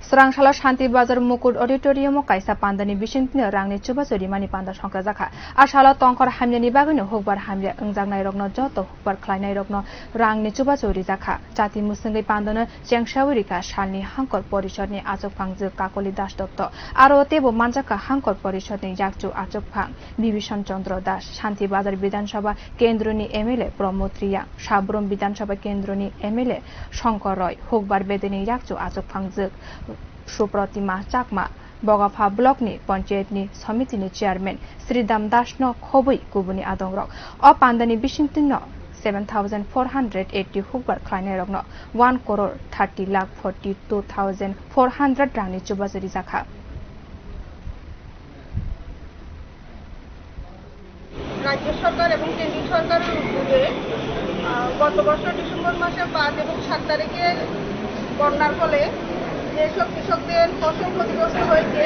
Sranghala Shanti Bazar Mukut Auditorium Kaisa Pandani Bishintin Rangni Chuba Sorimani Panda Shonka Zaka Ashala Tonkor Hamyani Bagano Hokbar Hamya Unjangnai Rogno Joto Hokbar Klainai Rogno Rangni Chuba Sori Zaka Jati Musungai Pandana Jiangshawirika Shalni Hankor Porishadni Ajok Pangju Kakoli Das Dotto Aro Tebo Manjaka Hankor Porishadni Yakju Ajok Pang Bibhishan Chandra Das Shanti Bazar Bidhan Sabha Kendroni MLA Promotria Shabrom Bidhan Sabha Kendroni MLA Shankar Roy Hokbar Bedeni Yakju Ajok Pangju Supratima Chakma Bogapha Blockni Panchayatni Samitini Chairman Sri Damdashno Khobui Kubuni Adongrok O Pandani Bishingtino 7,480 Hukbar Klainerogno 1 crore 30 lakh 42,400 Rani Chubazuri Zakha রাজ্য সরকার এবং কেন্দ্রীয় সরকারের উদ্যোগে গত বছর December মাসের 5 এবং 7 তারিখে বন্যার ফলে যেসব কৃষকদের ফসল ক্ষতিগ্রস্ত হয়েছে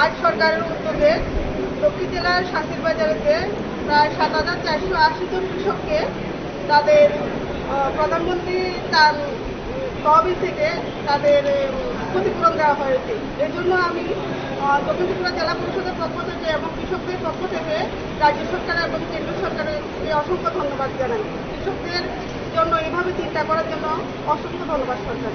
আজ সরকারের উদ্যোগে দক্ষিণ জেলার শান্তির বাজারেতে প্রায় 7,480 জন কৃষককে তাদের প্রধানমন্ত্রী তার তহবিল থেকে তাদের ক্ষতিপূরণ দেওয়া হয়েছে। এর জন্য আমি দক্ষিণ ত্রিপুরা জেলা পরিষদের পক্ষ থেকে এবং কৃষকদের পক্ষ থেকে রাজ্য সরকার এবং কেন্দ্র সরকারকে অসংখ্য ধন্যবাদ জানাই। কৃষকদের জন্য এভাবে চিন্তা করার জন্য অসংখ্য ধন্যবাদ সরকার।